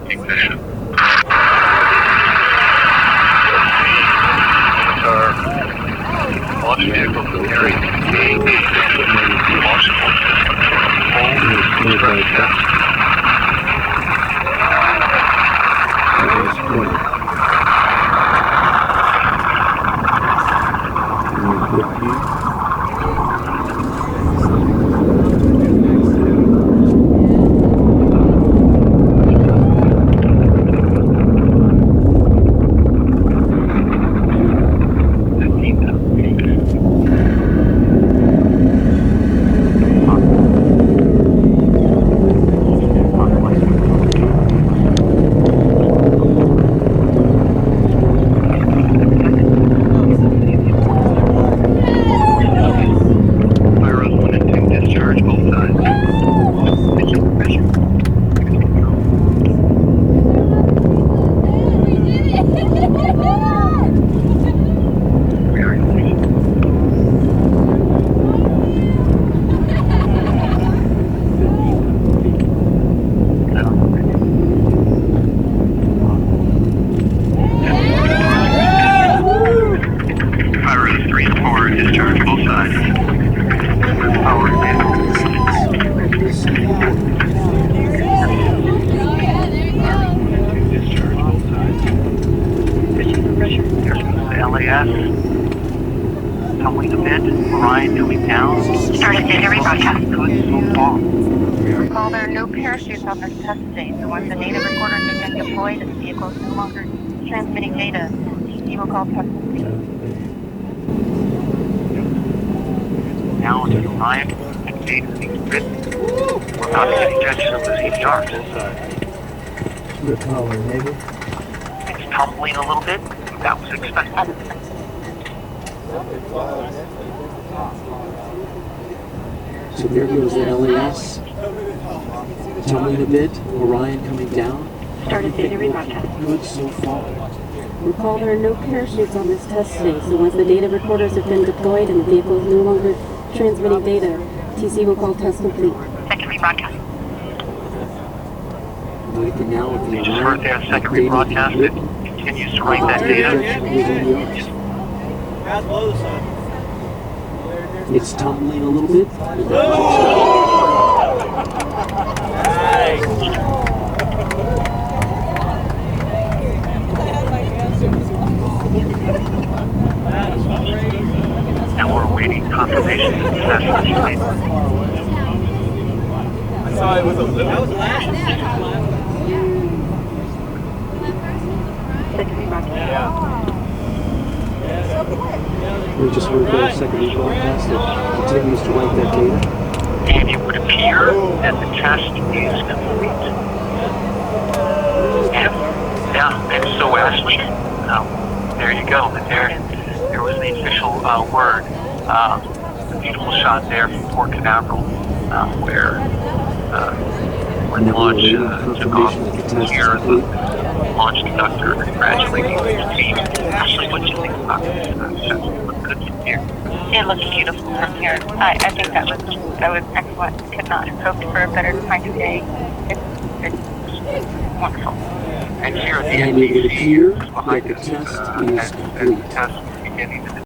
ignition. Launch vehicle preparing launch LAS, tumbling a bit, Orion coming down. Started data rebroadcast. Good so far. Recall there are no parachutes on this test stage, so once the data recorders have been deployed and the vehicle is no longer transmitting data, you will call test complete. Now on to Orion, and data being written. We're about to get injection of the CDRs. Good power, maybe. It's tumbling a little bit. That was expected. So there goes the LAS. Tumbling a bit. Orion coming down. Started data rebroadcast. Good so far. Recall there are no parachutes on this test stage, so once the data recorders have been deployed and the vehicle is no longer transmitting data, TC will call test complete. Second rebroadcast. Looking now at the You just heard that second rebroadcast. It continues to write that data. It's tumbling a little bit. Now we're awaiting confirmation of the test. I saw it was that was last. Second rebroadcast. Yeah. We just heard the second rebroadcast that continues to write that data. And it would appear that the test is complete. And so Ashley, there you go. There was the official word. A beautiful shot there from Port Canaveral, where when the launch took off here, the launch conductor congratulating his team. Ashley, what do you think about this? It looked good from here. It looked beautiful from here. I think that was excellent. Could not have hoped for a better time of day. It's wonderful. And here at the And it would appear NBC, that the test is as the complete. test is beginning to